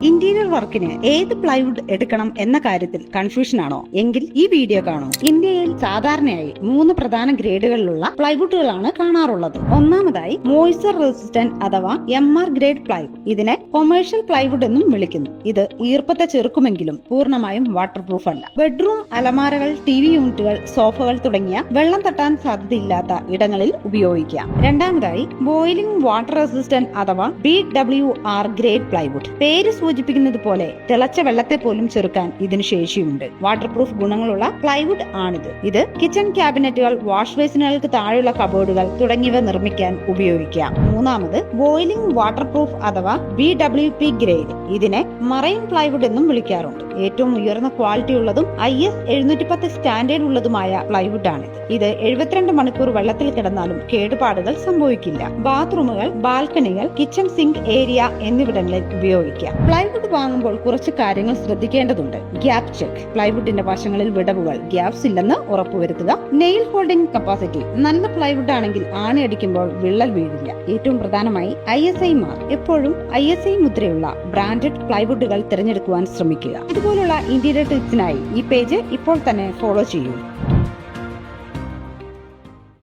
Interior വർക്കിന് ഏത് plywood എടുക്കണം എന്ന കാര്യത്തിൽ കൺഫ്യൂഷൻ ആണോ എങ്കിൽ ഈ വീഡിയോ കാണൂ. ഇന്ത്യയിൽ സാധാരണയായി 3 പ്രധാന ഗ്രേഡുകളിലുള്ള പ്ലൈവുഡുകളാണ് കാണാറുള്ളത്. ഒന്നാമതായി മോയ്സ്ചർ റെസിസ്റ്റന്റ് അഥവാ MR ഗ്രേഡ് പ്ലൈവുഡ്. ഇതിനെ കൊമേഴ്ഷ്യൽ പ്ലൈവുഡ് എന്നും വിളിക്കുന്നു. ഇത് ഈർപ്പത്തെ ചെറുക്കുമെങ്കിലും പൂർണ്ണമായും വാട്ടർ പ്രൂഫ് അല്ല. ബെഡ്റൂം, അലമാരകൾ, TV യൂണിറ്റുകൾ, സോഫകൾ തുടങ്ങിയ വെള്ളം തട്ടാൻ സാധ്യതയില്ലാത്ത ഇടങ്ങളിൽ ഉപയോഗിക്കാം. രണ്ടാമതായി ബോയിലിംഗ് വാട്ടർ റെസിസ്റ്റന്റ് അഥവാ BWR ഗ്രേഡ് പ്ലൈവുഡ്. പേര് സൂചിപ്പിക്കുന്നത് പോലെ തിളച്ച വെള്ളത്തെ പോലും ചെറുക്കാൻ ഇതിന് ശേഷിയുണ്ട്. വാട്ടർ പ്രൂഫ് ഗുണങ്ങളുള്ള പ്ലൈവുഡ് ആണിത്. ഇത് കിച്ചൺ ക്യാബിനറ്റുകൾ, വാഷ് ബേസിനുകൾക്ക് താഴെയുള്ള കബോർഡുകൾ തുടങ്ങിയവ നിർമ്മിക്കാൻ ഉപയോഗിക്കാം. മൂന്നാമത് ബോയിലിംഗ് വാട്ടർ പ്രൂഫ് അഥവാ BWP ഗ്രേഡ്. ഇതിനെ മറൈൻ പ്ലൈവുഡ് എന്നും വിളിക്കാറുണ്ട്. ഏറ്റവും ഉയർന്ന ക്വാളിറ്റി ഉള്ളതും IS 710 സ്റ്റാൻഡേർഡ് ഉള്ളതുമായ പ്ലൈവുഡ് ആണിത്. ഇത് 72 മണിക്കൂർ വെള്ളത്തിൽ കിടന്നാലും കേടുപാടുകൾ സംഭവിക്കില്ല. ബാത്റൂമുകൾ, ബാൽക്കണികൾ, കിച്ചൺ സിങ്ക് ഏരിയ എന്നിവിടങ്ങളിൽ ഉപയോഗിക്കാം. പ്ലൈവുഡ് വാങ്ങുമ്പോൾ കുറച്ച് കാര്യങ്ങൾ ശ്രദ്ധിക്കേണ്ടതുണ്ട്. Gap check. പ്ലൈവുഡിന്റെ വശങ്ങളിൽ വിടവുകൾ, ഗ്യാപ്സ് ഇല്ലെന്ന് ഉറപ്പുവരുത്തുക. Nail holding capacity. നല്ല പ്ലൈവുഡ് ആണെങ്കിൽ ആണി അടിക്കുമ്പോൾ വിള്ളൽ വീഴില്ല. ഏറ്റവും പ്രധാനമായി ISI മാർക്ക്. എപ്പോഴും ISI മുദ്രയുള്ള ബ്രാൻഡഡ് പ്ലൈവുഡുകൾ തിരഞ്ഞെടുക്കുവാൻ ശ്രമിക്കുക. ഇതുപോലുള്ള ഇന്റീരിയർ ടിപ്സിനായി ഈ പേജ് ഇപ്പോൾ തന്നെ ഫോളോ ചെയ്യൂ.